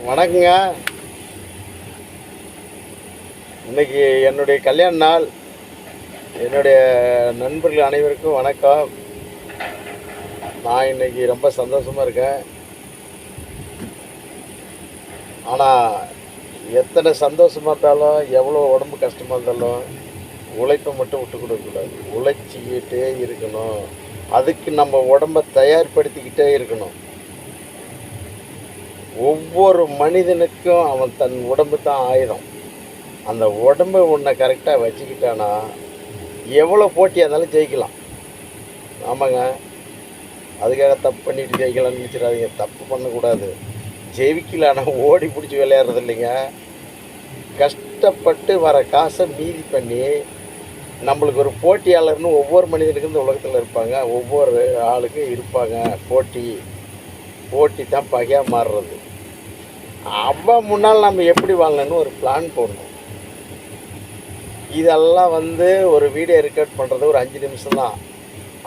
வணக்கங்க. இன்னைக்கு என்னுடைய கல்யாண நாள். என்னுடைய நண்பர்கள் அனைவருக்கும் வணக்கம். நான் இன்னைக்கு ரொம்ப சந்தோஷமாக இருக்கேன். ஆனால் எத்தனை சந்தோஷமாக இருந்தாலும், எவ்வளோ உடம்பு கஷ்டமாக இருந்தாலும், உழைப்பை மட்டும் விட்டு கொடுக்கக்கூடாது. உழைச்சிக்கிட்டே இருக்கணும். அதுக்கு நம்ம உடம்பை தயார்படுத்திக்கிட்டே இருக்கணும். ஒவ்வொரு மனிதனுக்கும் அவன் தன் உடம்பு தான் ஆயுதம். அந்த உடம்பை ஒன்றை கரெக்டாக வச்சுக்கிட்டானா எவ்வளோ போட்டியாக இருந்தாலும் ஜெயிக்கலாம். ஆமாங்க, அதுக்காக தப்பு பண்ணிட்டு ஜெயிக்கலாம்னு நினச்சிடாதீங்க. தப்பு பண்ணக்கூடாது. ஜெயிக்கலான்னா ஓடி பிடிச்சி விளையாடுறது இல்லைங்க. கஷ்டப்பட்டு வர காசை மீதி பண்ணி நம்மளுக்கு ஒரு போட்டியாளர்னு ஒவ்வொரு மனிதனுக்கும் இந்த உலகத்தில் இருப்பாங்க. ஒவ்வொரு ஆளுக்கும் இருப்பாங்க. போட்டி தான் பகையாக மாறுறது. அவன் முன்னால் நம்ம எப்படி வாழணும்னு ஒரு பிளான் போடணும். இதெல்லாம் ஒரு வீடியோ ரெக்கார்ட் பண்ணுறது ஒரு 5 நிமிஷம் தான்.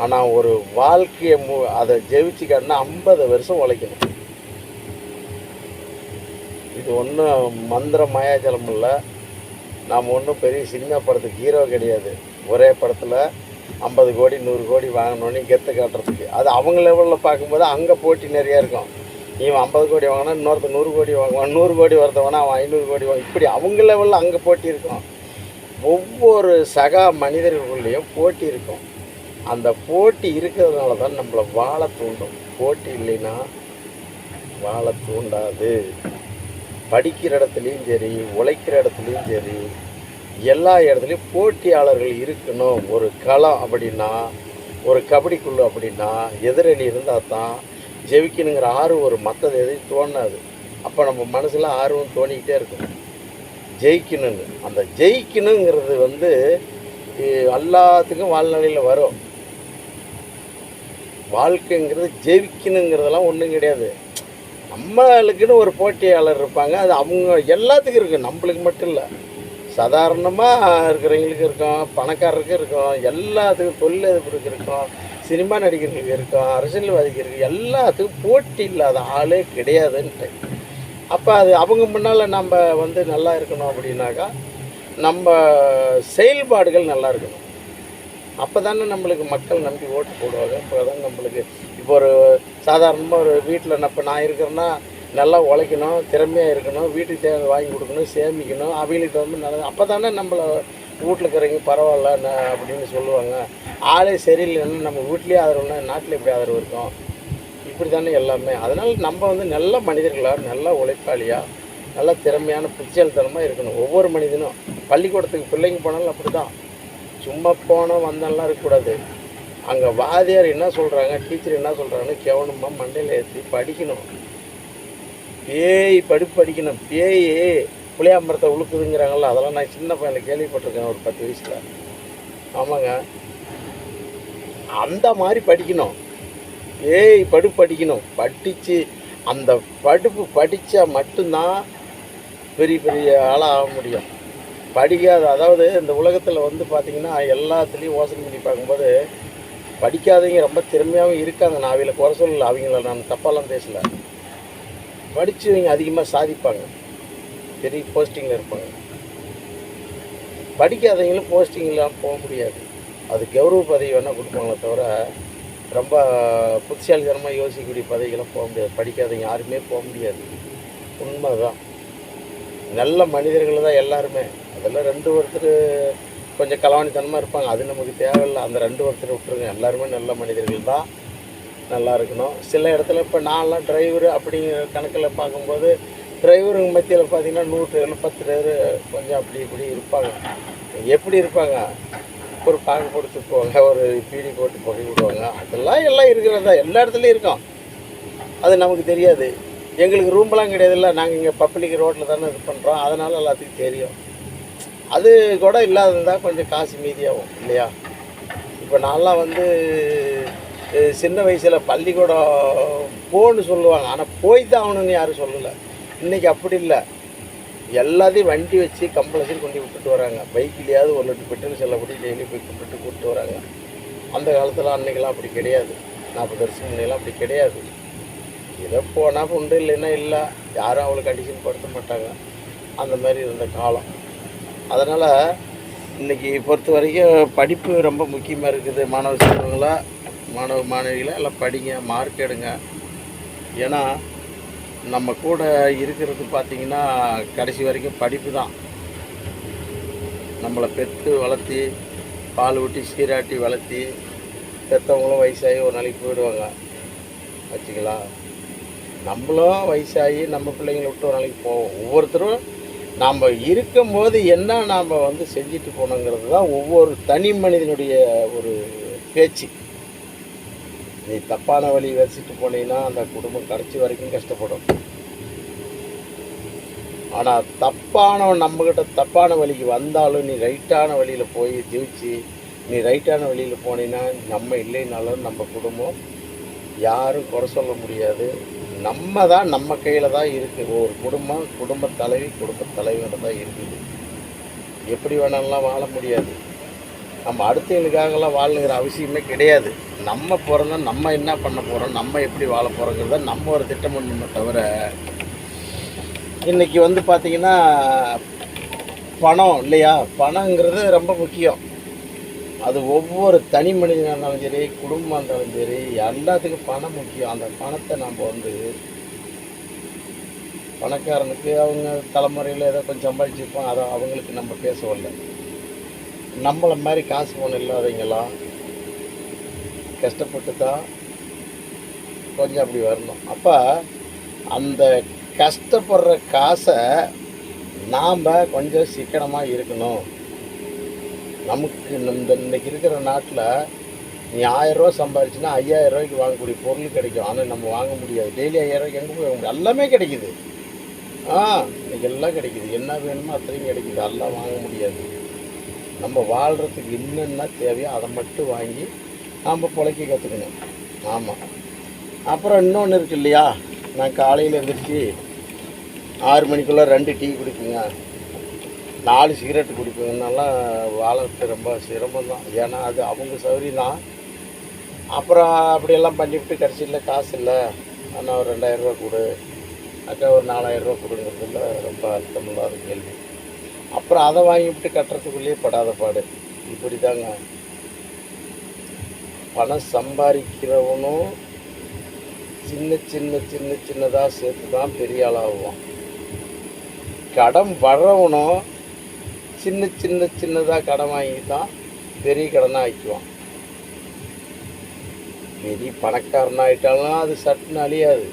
ஆனால் ஒரு வாழ்க்கையை அதை ஜெயிச்சுக்காட்டினா 50 வருஷம் உழைக்கணும். இது ஒன்றும் மந்திர மாயாஜலம் இல்லை. நாம் ஒன்றும் பெரிய சினிமா படத்துக்கு ஹீரோ கிடையாது. ஒரே படத்தில் 50 கோடி 100 கோடி வாங்கினோன்னே கெத்து காட்டுறதுக்கு. அது அவங்க லெவலில் பார்க்கும்போது அங்கே போட்டி நிறையா இருக்கும். இவன் 50 கோடி வாங்கினா இன்னொருத்தர் 100 கோடி வாங்குவான். 100 கோடி வரத்தவனா அவன் 500 கோடி வாங்க. இப்படி அவங்க லெவலில் அங்கே போட்டி இருக்கும். ஒவ்வொரு சக மனிதர்களுக்குள்ளேயும் போட்டி இருக்கும். அந்த போட்டி இருக்கிறதுனால தான் நம்மளை வாழ தூண்டும். போட்டி இல்லைன்னா வாழ தூண்டாது. படிக்கிற இடத்துலையும் சரி, உழைக்கிற இடத்துலையும் சரி, எல்லா இடத்துலையும் போட்டியாளர்கள் இருக்கணும். ஒரு களம் அப்படின்னா, ஒரு கபடிக்குழு அப்படின்னா எதிரணி இருந்தால் தான் ஜெயிக்கணுங்கிற ஆர்வம் ஒரு மற்றது எதையும் தோணாது. அப்போ நம்ம மனசில் ஆர்வம் தோணிக்கிட்டே இருக்கும் ஜெயிக்கணும்னு. அந்த ஜெயிக்கணுங்கிறது எல்லாத்துக்கும் வாழ்நிலையில் வரும். வாழ்க்கைங்கிறது ஜெயிக்கணுங்கிறதெல்லாம் ஒன்றும் கிடையாது. நம்மளுக்குன்னு ஒரு போட்டியாளர் இருப்பாங்க. அது அவங்க எல்லாத்துக்கும் இருக்குது, நம்மளுக்கு மட்டும் இல்லை. சாதாரணமாக இருக்கிறவங்களுக்கு இருக்கும், பணக்காரருக்கு இருக்கும், எல்லாத்துக்கும் தொழிலதிபருக்கு இருக்கும், சினிமா நடிகர்களுக்கு இருக்கும், அரசியல்வாதிக்கு இருக்குது. எல்லாத்துக்கும் போட்டி இல்லாத ஆளே கிடையாதுன்ட்டு. அப்போ அது அவங்க முன்னால் நம்ம நல்லா இருக்கணும் அப்படின்னாக்கா நம்ம செயல்பாடுகள் நல்லா இருக்கணும். அப்போ தானே நம்மளுக்கு மக்கள் நம்பி ஓட்டு போடுவாங்க. இப்போ தான் நம்மளுக்கு இப்போ ஒரு சாதாரணமாக ஒரு வீட்டில் நான் இருக்கிறேன்னா நல்லா உழைக்கணும், திறமையாக இருக்கணும், வீட்டுக்கு தேவை வாங்கி கொடுக்கணும், சேமிக்கணும், அவங்களுக்கு நல்லா. அப்போ தானே நம்மளை வீட்டில் இருக்கிறவங்க பரவாயில்ல அப்படின்னு சொல்லுவாங்க. ஆளே சரியில்லைன்னா நம்ம வீட்லேயே ஆதரவுனா நாட்டில் எப்படி ஆதரவு இருக்கும்? இப்படி தானே எல்லாமே. அதனால் நம்ம நல்ல மனிதர்களாக, நல்ல உழைப்பாளியாக, நல்ல திறமையான புத்திசாலித்தனமாக இருக்கணும். ஒவ்வொரு மனிதனும் பள்ளிக்கூடத்துக்கு பிள்ளைங்க போனாலும் அப்படி தான். சும்மா போனால் வந்தாலாம் இருக்கக்கூடாது. அங்கே வாத்தியார் என்ன சொல்கிறாங்க, டீச்சர் என்ன சொல்கிறாங்கன்னு கவனமாக மண்டையில் ஏற்றி படிக்கணும். பேய் படிக்கணும். பேய் புளியாம்பரத்தை உழுக்குதுங்கிறாங்கல்ல, அதெல்லாம் நான் சின்ன பையனை கேள்விப்பட்டிருக்கேன் ஒரு 10 வயசில். ஆமாங்க, அந்த மாதிரி படிக்கணும். பேய் படிக்கணும். படித்து அந்த படிப்பு படித்தா மட்டும்தான் பெரிய பெரிய ஆளாக ஆக முடியும். படிக்காத, அதாவது இந்த உலகத்தில் பார்த்திங்கன்னா எல்லாத்துலேயும் யோசனை பண்ணி பார்க்கும்போது படிக்காதவங்க ரொம்ப திறமையாகவும் இருக்காங்க. நான் அவங்கள குறை சொல்லலை, அவங்கள நான் தப்பாலாம் பேசலை. படித்தவங்க அதிகமாக சாதிப்பாங்க, பெரிய போஸ்டிங்கில் இருப்பாங்க. படிக்காதவங்களும் போஸ்டிங்கெலாம் போக முடியாது. அது கௌரவ பதவி வேணால் கொடுப்பாங்களே தவிர ரொம்ப புத்திசாலித்தனமாக யோசிக்கக்கூடிய பதவிகளாம் போக முடியாது. படிக்காதவங்க யாருமே போக முடியாது. உண்மை தான். நல்ல மனிதர்கள் தான் எல்லாருமே. அதெல்லாம் 2 ஒருத்தர் கொஞ்சம் களவாணித்தனமாக இருப்பாங்க, அது நமக்கு தேவையில்லை. அந்த 2 ஒருத்தர் விட்டுருங்க. எல்லாருமே நல்ல மனிதர்கள் தான், நல்லா இருக்கணும். சில இடத்துல இப்போ நான்லாம் டிரைவரு அப்படிங்கிற கணக்கில் பார்க்கும்போது டிரைவருங்க மத்தியில் பார்த்திங்கன்னா 100 டிரைவர் 10 டிரைவர் கொஞ்சம் அப்படி இப்படி இருப்பாங்க. எப்படி இருப்பாங்க? ஒரு பாக்கு போட்டு துப்புவாங்க, ஒரு பீடி போட்டு புகை விடுவாங்க. அதெல்லாம் எல்லாம் இருக்கிறதா, எல்லா இடத்துலையும் இருக்கும். அது நமக்கு தெரியாது. எங்களுக்கு ரூம்பெல்லாம் கிடையாதுல்ல. நாங்கள் இங்கே பப்ளிக் ரோட்டில் தானே இது பண்ணுறோம். அதனால் எல்லாத்துக்கும் தெரியும். அது கூட இல்லாததான் கொஞ்சம் காசு மீதியாகும் இல்லையா? இப்போ நான்லாம் சின்ன வயசில் பள்ளிக்கூடம் போன்னு சொல்லுவாங்க, ஆனால் போய் தான் ஆகணும்னு யாரும் சொல்லலை. இன்றைக்கி அப்படி இல்லை. எல்லாத்தையும் வண்டி வச்சு கம்பல்சரி கொண்டு விட்டுட்டு வராங்க. பைக்லேயாவது 1 லிட்டர் பெட்ரோல் செல்லப்படி டெய்லி போய் கூப்பிட்டு வராங்க. அந்த காலத்தில் அன்றைக்கெல்லாம் அப்படி கிடையாது. 40 வருஷம் முன்னெல்லாம் அப்படி கிடையாது. ஏதோ போனால் உண்டு, இல்லைன்னா இல்லை. யாரும் அவ்வளோ கண்டிஷன் படுத்த மாட்டாங்க. அந்த மாதிரி இருந்த காலம். அதனால் இன்றைக்கி பொறுத்த வரைக்கும் படிப்பு ரொம்ப முக்கியமாக இருக்குது. மாணவ செல்வங்களா, மாணவ மாணவிகளை எல்லாம் படிங்க, மார்க் எடுங்க. ஏன்னா நம்ம கூட இருக்கிறது பார்த்திங்கன்னா கடைசி வரைக்கும் படிப்பு தான். நம்மளை பெற்று வளர்த்தி, பால் ஊட்டி சீராட்டி வளர்த்தி, பெற்றவங்களும் வயசாகி ஒரு நாளைக்கு போயிடுவாங்க வச்சுங்களா. நம்மளும் வயசாகி நம்ம பிள்ளைங்களை விட்டு ஒரு நாளைக்கு போவோம். ஒவ்வொருத்தரும் நாம் இருக்கும்போது என்ன நாம் செஞ்சுட்டு போனோங்கிறது தான் ஒவ்வொரு தனி மனிதனுடைய ஒரு பேச்சு. நீ தப்பான வழி வச்சுட்டு போனீங்கன்னா அந்த குடும்பம் கடைசி வரைக்கும் கஷ்டப்படும். ஆனால் நம்மக்கிட்ட தப்பான வழிக்கு வந்தாலும் நீ ரைட்டான வழியில் போய் ஜெயிச்சு நீ ரைட்டான வழியில் போனீங்கன்னா நம்ம இல்லைனாலும் நம்ம குடும்பம் யாரும் குறை சொல்ல முடியாது. நம்ம தான் நம்ம கையில் தான் இருக்குது. ஒரு குடும்ப தலைவியோட தான் இருக்குது. எப்படி வேணாலும் வாழ முடியாது. நம்ம அடுத்தவங்களுக்காகலாம் வாழணுங்கிற அவசியமே கிடையாது. நம்ம பிறந்தா நம்ம என்ன பண்ண போகிறோம், நம்ம எப்படி வாழ போகிறோங்கிறத நம்ம ஒரு திட்டம் பண்ணணுமே தவிர, இன்றைக்கி பார்த்திங்கன்னா பணம் இல்லையா, பணங்கிறது ரொம்ப முக்கியம். அது ஒவ்வொரு தனி மனிதனாக இருந்தாலும் சரி, குடும்பமாக இருந்தாலும் சரி, எல்லாத்துக்கும் பணம் முக்கியம். அந்த பணத்தை நம்ம பணக்காரனுக்கு அவங்க தலைமுறையில் ஏதோ கொஞ்சம் சம்பாதிச்சிருப்போம், அதை அவங்களுக்கு நம்ம பேசவில்லை. நம்மளை மாதிரி காசு பணம் இல்லாதவங்களாம் கஷ்டப்பட்டு தான் கொஞ்சம் அப்படி வரணும். அப்போ அந்த கஷ்டப்படுற காசை நாம் கொஞ்சம் சிக்கனமாக இருக்கணும். நமக்கு இன்றைக்கி இருக்கிற நாட்டில் நீ 1000 ரூபா சம்பாதிச்சுன்னா 5000 ரூபாய்க்கு வாங்கக்கூடிய பொருள் கிடைக்கும். ஆனால் நம்ம வாங்க முடியாது. டெய்லி 5000 ரூபாய்க்கு எங்கே போய் வாங்க முடியாது? எல்லாமே கிடைக்குது. இன்றைக்கி எல்லாம் கிடைக்குது. என்ன வேணுமோ அத்தனையும் கிடைக்குது. எல்லாம் வாங்க முடியாது. நம்ம வாழ்கிறதுக்கு என்னென்ன தேவையோ அதை மட்டும் வாங்கி நாம் பிழைக்க கற்றுக்கணும். ஆமாம். அப்புறம் இன்னொன்று இருக்குது இல்லையா, நான் காலையில் எழுந்திரிச்சி 6 மணிக்குள்ளே 2 டீ குடிப்பேங்க, 4 சிகரெட்டு குடிப்பேங்கன்னாலாம் வாழறது ரொம்ப சிரமம் தான். ஏன்னா அது அவங்க சௌகரியம் தான். அப்புறம் அப்படியெல்லாம் பண்ணிவிட்டு கடைசியில் காசு இல்லை, ஆனால் ஒரு 2000 ரூபா கொடு, அக்கா ஒரு 4000 ரூபா கொடுங்கிறதுல ரொம்ப அர்த்தமில்லாத கேள்வி. அப்புறம் அதை வாங்கிவிட்டு கட்டுறதுக்குள்ளேயே படாத பாடு. இப்படி தாங்க பணம் சம்பாதிக்கிறவனும் சின்னதாக சேர்த்து தான் பெரிய ஆளாகுவான். கடன் வர்றவனும் சின்னதாக கடன் வாங்கி தான் பெரிய கடனாக ஆக்கிக்குவான். பெரிய பணக்காரனாகிட்டாலும் அது சட்டுன்னு அழியாது.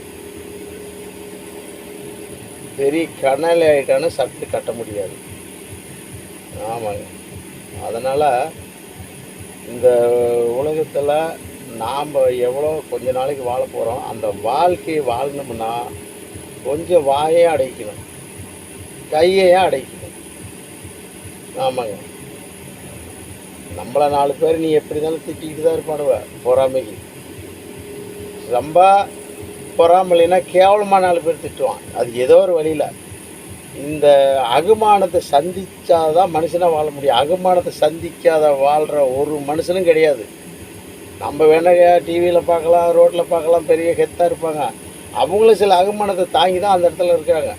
பெரிய கடனாளி ஆகிட்டாலும் சட்டு கட்ட முடியாது. ஆமாங்க. அதனால் இந்த உலகத்தில் நாம் எவ்வளோ கொஞ்ச நாளைக்கு வாழ போகிறோம், அந்த வாழ்க்கையை வாழணும்னா கொஞ்சம் வாயே அடைக்கணும், கையையே அடைக்கணும். ஆமாங்க. நம்மளை 4 பேர் நீ எப்படி இருந்தாலும் திட்டிக்கிட்டு தான் இருப்பானுவ பொறாமைக்கு. ரொம்ப பொறாமலைன்னா கேவலமாக 4 பேர் திட்டுவான். அது ஏதோ ஒரு வழியில் இந்த அகுமானத்தை சந்தித்தாதான் மனுஷனாக வாழ முடியும். அகுமானத்தை சந்திக்காத வாழ்கிற ஒரு மனுஷனும் கிடையாது. நம்ம வேணா டிவியில் பார்க்கலாம், ரோட்டில் பார்க்கலாம், பெரிய கெத்தாக இருப்பாங்க. அவங்களும் சில அகுமானத்தை தாங்கி தான் அந்த இடத்துல இருக்கிறாங்க.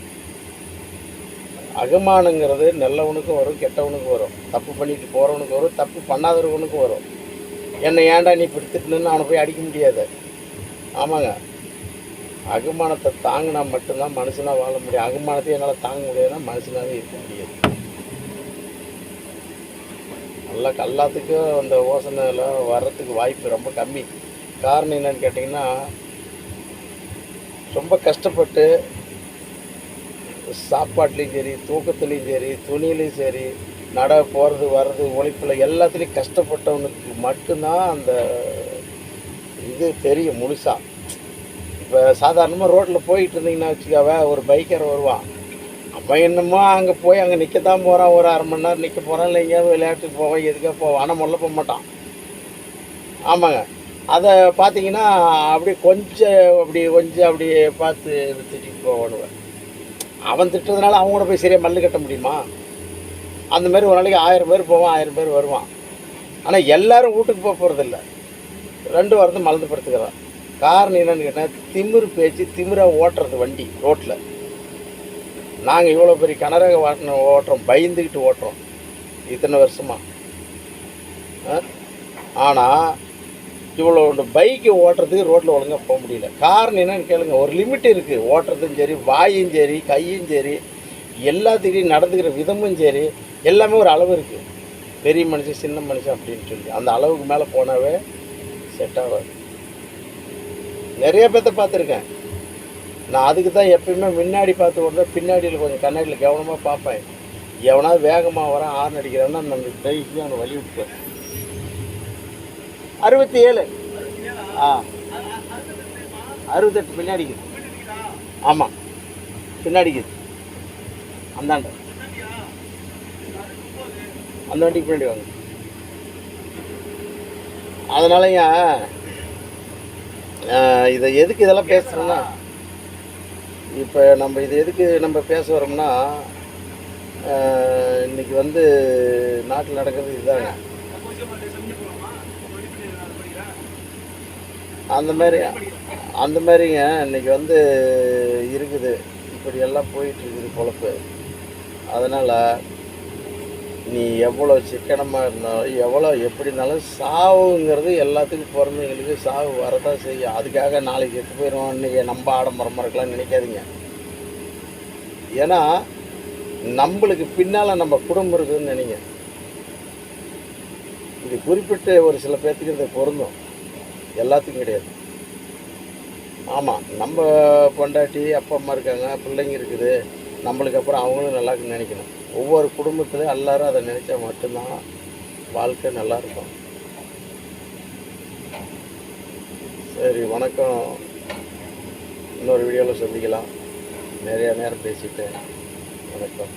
அகுமானங்கிறது நல்லவனுக்கும் வரும், கெட்டவனுக்கும் வரும். தப்பு பண்ணிட்டு போகிறவனுக்கு வரும், தப்பு பண்ணாதவனுக்கும் வரும். என்னை ஏன்டா நீ பிடித்துட்டுன்னு அவனை போய் அடிக்க முடியாது. ஆமாங்க. அகுமானத்தை தாங்கினா மட்டும்தான் மனுஷனாக வாழ முடியும். அகுமானத்தை என்னால் தாங்க முடியாதுன்னா மனுஷனாகவே இருக்க முடியாது. எல்லாத்துக்கும் அந்த யோசனையில் வர்றதுக்கு வாய்ப்பு ரொம்ப கம்மி. காரணம் என்னன்னு கேட்டிங்கன்னா, ரொம்ப கஷ்டப்பட்டு சாப்பாட்லேயும் சரி, தூக்கத்துலேயும் சரி, துணியிலையும் சரி, போகிறது வர்றது, உழைப்பில் எல்லாத்துலேயும் கஷ்டப்பட்டவனுக்கு மட்டும்தான் அந்த இது தெரியும் முழுசாக. இப்போ சாதாரணமாக ரோட்டில் போயிட்டு இருந்தீங்கன்னா வச்சுக்காவே, ஒரு பைக்கர் வருவான். அவன் என்னமோ அங்கே போய் அங்கே நிற்க தான் போகிறான், ஒரு 1/2 மணி நேரம் நிற்க போகிறான், இல்லை எங்கேயாவது விளையாட்டுக்கு போவான், எதுக்காக போவான், ஆனால் முதல்ல போக மாட்டான். ஆமாங்க. அதை பார்த்தீங்கன்னா அப்படியே கொஞ்சம் அப்படியே பார்த்து திட்டிட்டு போவானுவேன். அவன் திட்டுறதுனால அவங்க கூட போய் சரியாக மல்லு கட்ட முடியுமா? அந்த மாதிரி ஒரு நாளைக்கு 1000 பேர் போவான், 1000 பேர் வருவான். ஆனால் எல்லோரும் வீட்டுக்கு போகிறதில்ல. 2 வாரத்தை மலர்ந்து படுத்துக்கிறான். காரணம் என்னன்னு கேட்டால் திமிரு பேச்சு திமிராக ஓட்டுறது வண்டி ரோட்டில். நாங்கள் இவ்வளோ பெரிய கனரக வாட்டின ஓட்டுறோம், பயந்துக்கிட்டு ஓட்டுறோம் இத்தனை வருஷமாக. ஆனால் இவ்வளோ பைக்கு ஓட்டுறதுக்கு ரோட்டில் ஒழுங்காக போக முடியல. காரணம் என்னன்னு கேளுங்க. ஒரு லிமிட் இருக்குது ஓட்டுறதும் சரி, வாயும் சரி, கையும் சரி, எல்லாத்துக்கிட்டையும் நடந்துக்கிற விதமும் சரி, எல்லாமே ஒரு அளவு இருக்குது. பெரிய மனுஷன் சின்ன மனுஷன் அப்படின்னு சொல்லி அந்த அளவுக்கு மேலே போனாவே செட் ஆகாது. நிறைய பேர்த்த பார்த்துருக்கேன் நான். அதுக்கு தான் எப்பயுமே முன்னாடி பார்த்து ஓடுறேன், பின்னாடியில் கொஞ்சம் கண்ணாடியில் கவனமாக பார்ப்பேன். எவனாவது வேகமாக வரான் ஆர்ன் அடிக்கிறான்னா அந்த டைக்கு அவனை வழி விட்டுருவேன். 67 68 பின்னாடிக்குது. ஆமாம் பின்னாடிக்குது. அந்தாண்ட அந்த வண்டிக்கு பின்னாடி வாங்க. அதனாலங்க இதை எதுக்கு இதெல்லாம் பேசுகிறோன்னா, இப்போ நம்ம இது எதுக்கு நம்ம பேச வரோம்னா, இன்றைக்கி வந்து நாட்டில் நடக்கிறது இதுதாங்க. அந்த மாதிரிங்க இன்றைக்கி வந்து இருக்குது. இப்படியெல்லாம் போயிட்டுருக்குது பொழப்பு. அதனால் நீ எவ்வளோ சிக்கனமாக இருந்தாலும் எப்படினாலும் சாவுங்கிறது எல்லாத்துக்கும் பிறந்தவங்களுக்கு சாவு வரதான் செய்யும். அதுக்காக நாளைக்கு செத்து போயிடுவோம் இன்றைக்கி நம்ம ஆடம்பரமாக இருக்கலாம்னு நினைக்காதீங்க. ஏன்னா நம்மளுக்கு பின்னால் நம்ம குடும்பம் இருக்குதுன்னு நினைங்க. இது குறிப்பிட்ட ஒரு சில பேர்த்துக்கு இது பொருந்தும், எல்லாத்துக்கும் கிடையாது. ஆமாம், நம்ம பொண்டாட்டி அப்பா அம்மா இருக்காங்க, பிள்ளைங்க இருக்குது, நம்மளுக்கு அப்புறம் அவங்களும் நல்லா இருக்குன்னு நினைக்கணும். ஒவ்வொரு குடும்பத்துலையும் எல்லோரும் அதை நினச்சா மட்டும்தான் வாழ்க்கை நல்லாயிருக்கும். சரி, வணக்கம். இன்னொரு வீடியோவில் சந்திக்கலாம். நிறையா நேரம் பேசிட்டேன். வணக்கம்.